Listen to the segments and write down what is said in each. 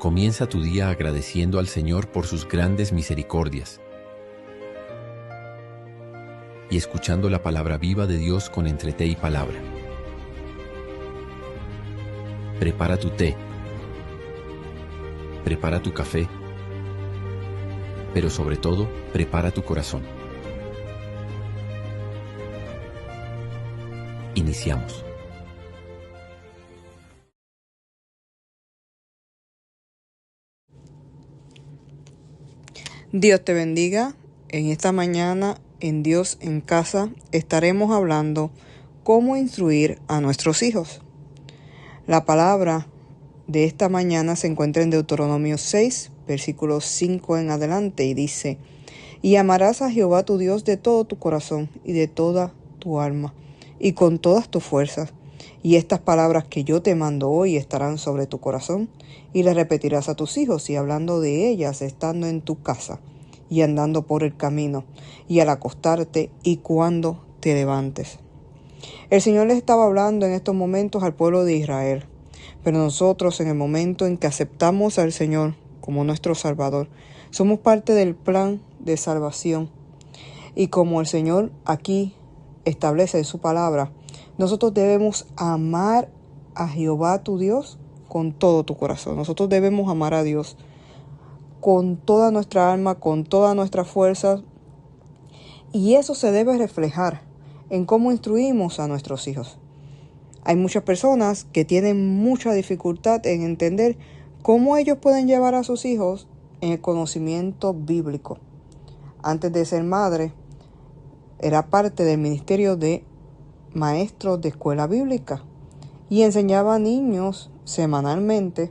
Comienza tu día agradeciendo al Señor por sus grandes misericordias y escuchando la palabra viva de Dios con Entre Té y Palabra. Prepara tu té, prepara tu café, pero sobre todo, prepara tu corazón. Iniciamos. Dios te bendiga. En esta mañana, en Dios en Casa, estaremos hablando cómo instruir a nuestros hijos. La palabra de esta mañana se encuentra en Deuteronomio 6, versículos 5 en adelante, y dice: Y amarás a Jehová tu Dios de todo tu corazón y de toda tu alma y con todas tus fuerzas. Y estas palabras que yo te mando hoy estarán sobre tu corazón, y las repetirás a tus hijos, y hablando de ellas estando en tu casa, y andando por el camino, y al acostarte, y cuando te levantes. El Señor les estaba hablando en estos momentos al pueblo de Israel, pero nosotros, en el momento en que aceptamos al Señor como nuestro Salvador, somos parte del plan de salvación. Y como el Señor aquí establece en su palabra, nosotros debemos amar a Jehová tu Dios con todo tu corazón. Nosotros debemos amar a Dios con toda nuestra alma, con todas nuestras fuerzas. Y eso se debe reflejar en cómo instruimos a nuestros hijos. Hay muchas personas que tienen mucha dificultad en entender cómo ellos pueden llevar a sus hijos en el conocimiento bíblico. Antes de ser madre, era parte del ministerio de maestros de escuela bíblica y enseñaba a niños semanalmente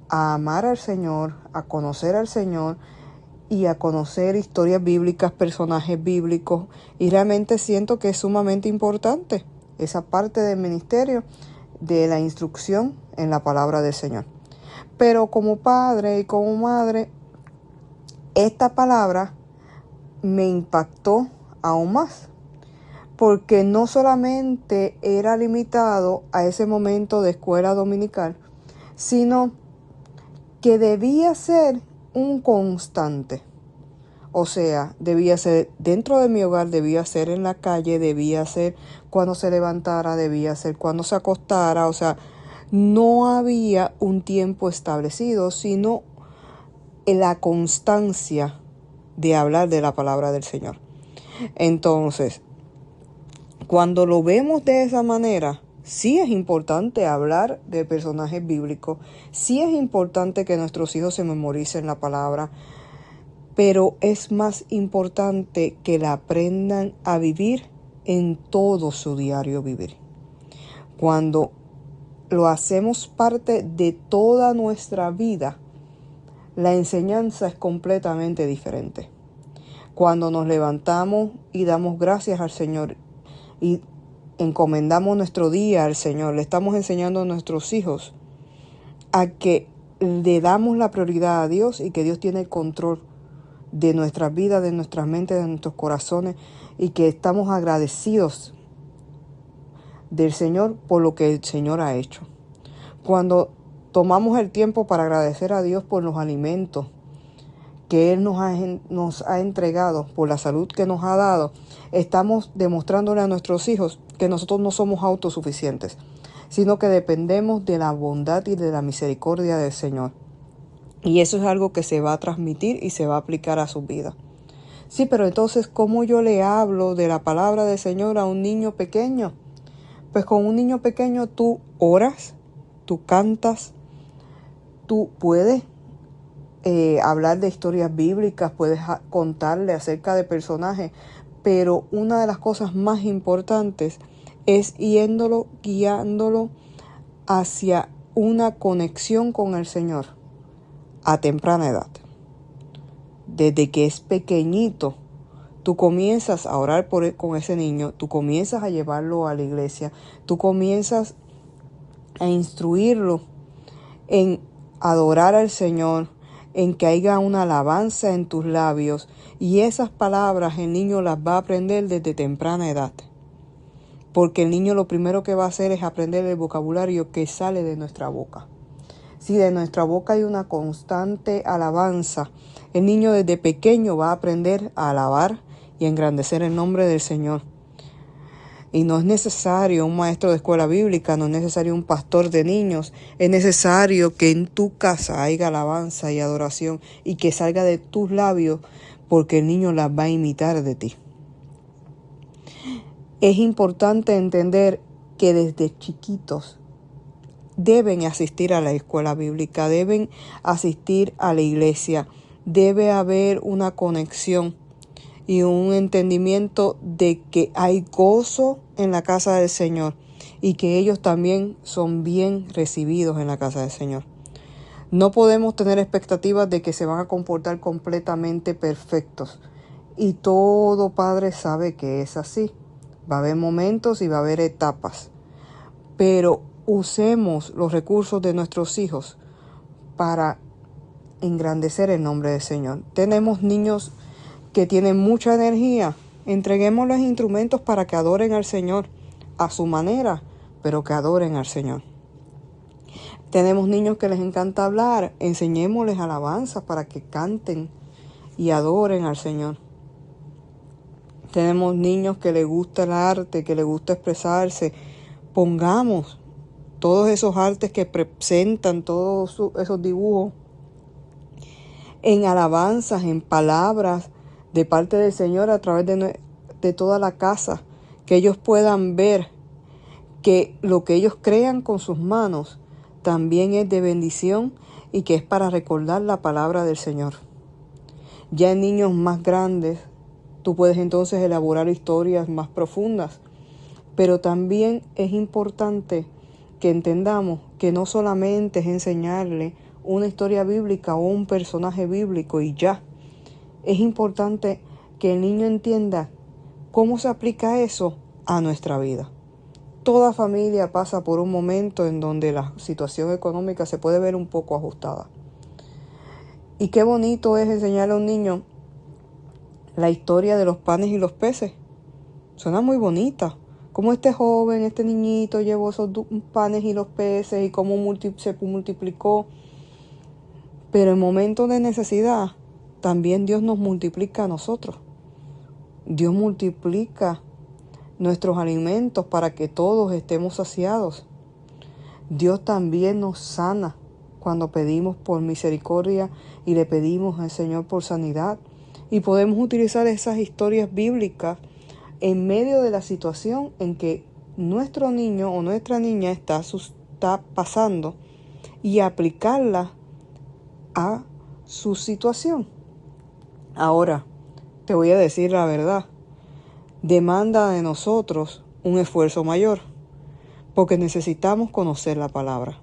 a amar al Señor, a conocer al Señor y a conocer historias bíblicas, personajes bíblicos, y realmente siento que es sumamente importante esa parte del ministerio de la instrucción en la palabra del Señor. Pero como padre y como madre, esta palabra me impactó aún más, porque no solamente era limitado a ese momento de escuela dominical, sino que debía ser un constante. O sea, debía ser dentro de mi hogar, debía ser en la calle, debía ser cuando se levantara, debía ser cuando se acostara. O sea, no había un tiempo establecido, sino en la constancia de hablar de la palabra del Señor. Entonces, cuando lo vemos de esa manera, sí es importante hablar de personajes bíblicos, sí es importante que nuestros hijos se memoricen la palabra, pero es más importante que la aprendan a vivir en todo su diario vivir. Cuando lo hacemos parte de toda nuestra vida, la enseñanza es completamente diferente. Cuando nos levantamos y damos gracias al Señor y encomendamos nuestro día al Señor, le estamos enseñando a nuestros hijos a que le damos la prioridad a Dios y que Dios tiene el control de nuestras vidas, de nuestras mentes, de nuestros corazones, y que estamos agradecidos del Señor por lo que el Señor ha hecho. Cuando tomamos el tiempo para agradecer a Dios por los alimentos que Él nos ha entregado, por la salud que nos ha dado, estamos demostrándole a nuestros hijos que nosotros no somos autosuficientes, sino que dependemos de la bondad y de la misericordia del Señor. Y eso es algo que se va a transmitir y se va a aplicar a su vida. Sí, pero entonces, ¿cómo yo le hablo de la palabra del Señor a un niño pequeño? Pues con un niño pequeño tú oras, tú cantas, tú puedes hablar de historias bíblicas, puedes contarle acerca de personajes, pero una de las cosas más importantes es guiándolo hacia una conexión con el Señor a temprana edad. Desde que es pequeñito, tú comienzas a orar con ese niño, tú comienzas a llevarlo a la iglesia, tú comienzas a instruirlo en adorar al Señor, en que haya una alabanza en tus labios, y esas palabras el niño las va a aprender desde temprana edad. Porque el niño lo primero que va a hacer es aprender el vocabulario que sale de nuestra boca. Si de nuestra boca hay una constante alabanza, el niño desde pequeño va a aprender a alabar y engrandecer el nombre del Señor. Y no es necesario un maestro de escuela bíblica, no es necesario un pastor de niños. Es necesario que en tu casa haya alabanza y adoración y que salga de tus labios, porque el niño las va a imitar de ti. Es importante entender que desde chiquitos deben asistir a la escuela bíblica, deben asistir a la iglesia. Debe haber una conexión y un entendimiento de que hay gozo en la casa del Señor y que ellos también son bien recibidos en la casa del Señor. No podemos tener expectativas de que se van a comportar completamente perfectos, y todo padre sabe que es así. Va a haber momentos y va a haber etapas, pero usemos los recursos de nuestros hijos para engrandecer el nombre del Señor. Tenemos niños que tienen mucha energía, entreguémosles instrumentos para que adoren al Señor a su manera, pero que adoren al Señor. Tenemos niños que les encanta hablar, enseñémosles alabanzas para que canten y adoren al Señor. Tenemos niños que les gusta el arte, que les gusta expresarse. Pongamos todos esos artes que presentan, todos esos dibujos, en alabanzas, en palabras de parte del Señor a través de toda la casa, que ellos puedan ver que lo que ellos crean con sus manos también es de bendición y que es para recordar la palabra del Señor. Ya en niños más grandes, tú puedes entonces elaborar historias más profundas, pero también es importante que entendamos que no solamente es enseñarle una historia bíblica o un personaje bíblico y ya. Es importante que el niño entienda cómo se aplica eso a nuestra vida. Toda familia pasa por un momento en donde la situación económica se puede ver un poco ajustada. Y qué bonito es enseñarle a un niño la historia de los panes y los peces. Suena muy bonita. Cómo este joven, este niñito llevó esos panes y los peces y cómo se multiplicó. Pero en momentos de necesidad, también Dios nos multiplica a nosotros. Dios multiplica nuestros alimentos para que todos estemos saciados. Dios también nos sana cuando pedimos por misericordia y le pedimos al Señor por sanidad. Y podemos utilizar esas historias bíblicas en medio de la situación en que nuestro niño o nuestra niña está pasando y aplicarla a su situación. Ahora, te voy a decir la verdad. Demanda de nosotros un esfuerzo mayor, porque necesitamos conocer la palabra.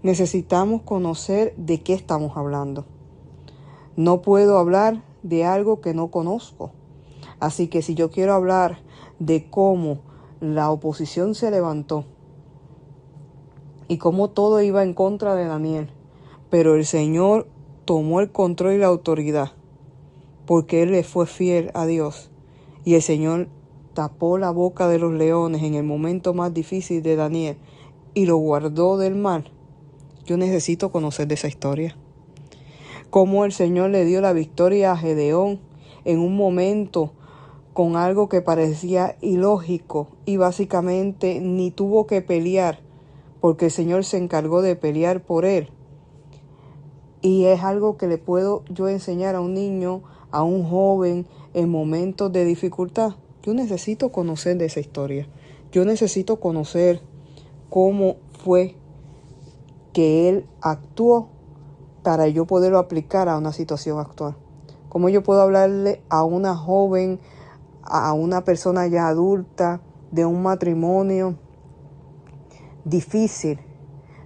Necesitamos conocer de qué estamos hablando. No puedo hablar de algo que no conozco. Así que si yo quiero hablar de cómo la oposición se levantó y cómo todo iba en contra de Daniel, pero el Señor tomó el control y la autoridad, porque Él le fue fiel a Dios, y el Señor tapó la boca de los leones en el momento más difícil de Daniel y lo guardó del mal. Yo necesito conocer de esa historia. Cómo el Señor le dio la victoria a Gedeón en un momento con algo que parecía ilógico y básicamente ni tuvo que pelear, porque el Señor se encargó de pelear por él. Y es algo que le puedo yo enseñar a un niño, a un joven en momentos de dificultad. Yo necesito conocer de esa historia. Yo necesito conocer cómo fue que él actuó para yo poderlo aplicar a una situación actual. Cómo yo puedo hablarle a una joven, a una persona ya adulta, de un matrimonio difícil,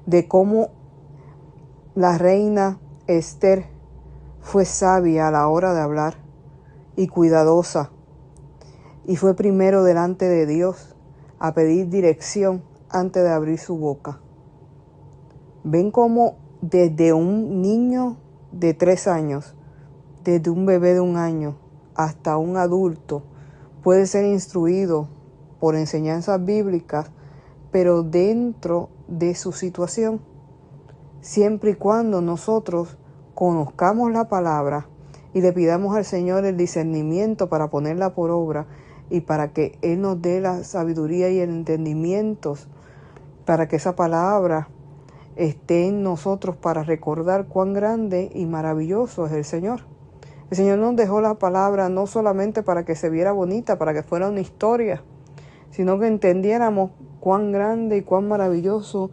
de cómo la reina Esther fue sabia a la hora de hablar y cuidadosa, y fue primero delante de Dios a pedir dirección antes de abrir su boca. Ven cómo desde un niño de 3 años, desde un bebé de 1 año hasta un adulto, puede ser instruido por enseñanzas bíblicas, pero dentro de su situación. siempre y cuando nosotros conozcamos la palabra y le pidamos al Señor el discernimiento para ponerla por obra y para que Él nos dé la sabiduría y el entendimiento para que esa palabra esté en nosotros para recordar cuán grande y maravilloso es el Señor. El Señor nos dejó la palabra no solamente para que se viera bonita, para que fuera una historia, sino que entendiéramos cuán grande y cuán maravilloso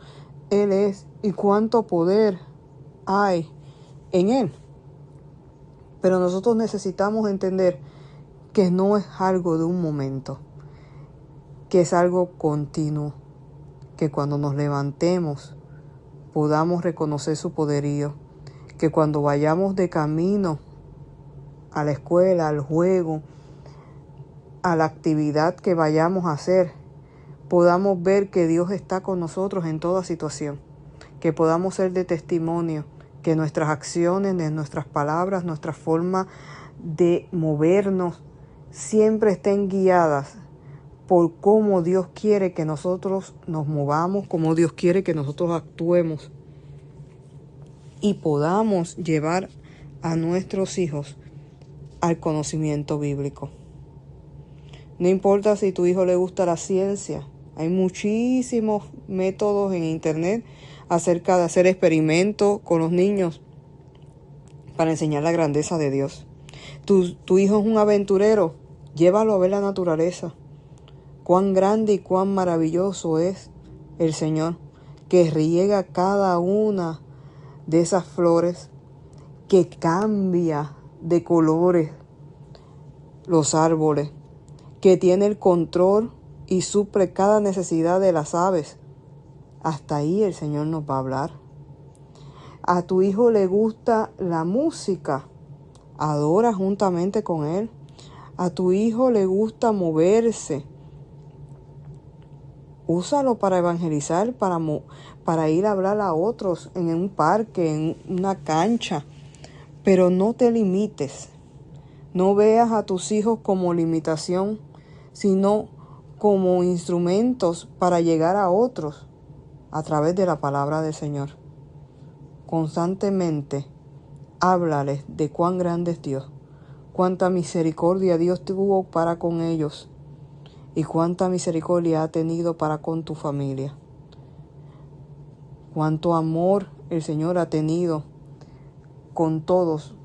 Él es y cuánto poder hay en Él. Pero nosotros necesitamos entender que no es algo de un momento, que es algo continuo, que cuando nos levantemos podamos reconocer su poderío, que cuando vayamos de camino a la escuela, al juego, a la actividad que vayamos a hacer, podamos ver que Dios está con nosotros en toda situación, que podamos ser de testimonio, que nuestras acciones, nuestras palabras, nuestra forma de movernos siempre estén guiadas por cómo Dios quiere que nosotros nos movamos, cómo Dios quiere que nosotros actuemos y podamos llevar a nuestros hijos al conocimiento bíblico. No importa si a tu hijo le gusta la ciencia, hay muchísimos métodos en internet acerca de hacer experimentos con los niños para enseñar la grandeza de Dios. Tu hijo es un aventurero, llévalo a ver la naturaleza. Cuán grande y cuán maravilloso es el Señor, que riega cada una de esas flores, que cambia de colores los árboles, que tiene el control y suple cada necesidad de las aves. Hasta ahí el Señor nos va a hablar. A tu hijo le gusta la música, adora juntamente con él. A tu hijo le gusta moverse, úsalo para evangelizar, para ir a hablar a otros en un parque, en una cancha. Pero no te limites. No veas a tus hijos como limitación, sino como instrumentos para llegar a otros a través de la palabra del Señor. Constantemente háblales de cuán grande es Dios, cuánta misericordia Dios tuvo para con ellos y cuánta misericordia ha tenido para con tu familia. Cuánto amor el Señor ha tenido con todos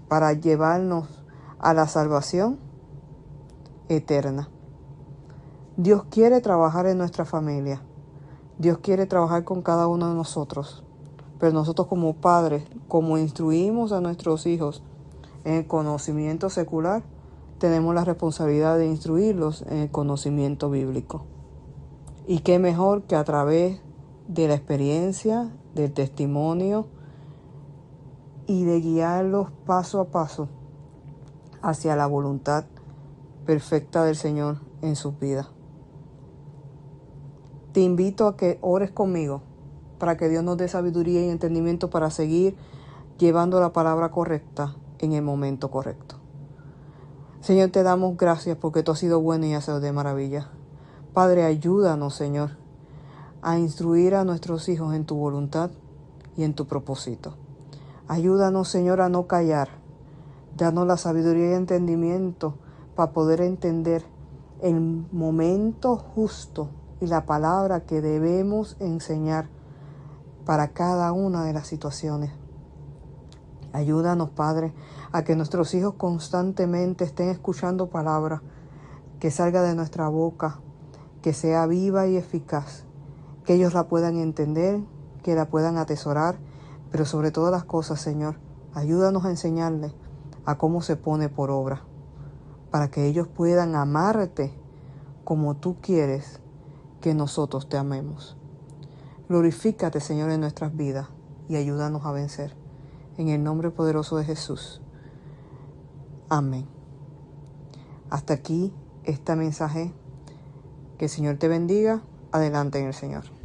para llevarnos a la salvación eterna. Dios quiere trabajar en nuestra familia. Dios quiere trabajar con cada uno de nosotros. Pero nosotros como padres, como instruimos a nuestros hijos en el conocimiento secular, tenemos la responsabilidad de instruirlos en el conocimiento bíblico. Y qué mejor que a través de la experiencia, del testimonio y de guiarlos paso a paso hacia la voluntad perfecta del Señor en sus vidas. Te invito a que ores conmigo para que Dios nos dé sabiduría y entendimiento para seguir llevando la palabra correcta en el momento correcto. Señor, te damos gracias porque tú has sido bueno y hacedor de maravilla. Padre, ayúdanos, Señor, a instruir a nuestros hijos en tu voluntad y en tu propósito. Ayúdanos, Señor, a no callar. Danos la sabiduría y entendimiento para poder entender el momento justo y la palabra que debemos enseñar para cada una de las situaciones. Ayúdanos, Padre, a que nuestros hijos constantemente estén escuchando palabra que salga de nuestra boca, que sea viva y eficaz, que ellos la puedan entender, que la puedan atesorar, pero sobre todas las cosas, Señor, ayúdanos a enseñarles a cómo se pone por obra, para que ellos puedan amarte como tú quieres que nosotros te amemos. Glorifícate, Señor, en nuestras vidas y ayúdanos a vencer. En el nombre poderoso de Jesús. Amén. Hasta aquí este mensaje. Que el Señor te bendiga. Adelante en el Señor.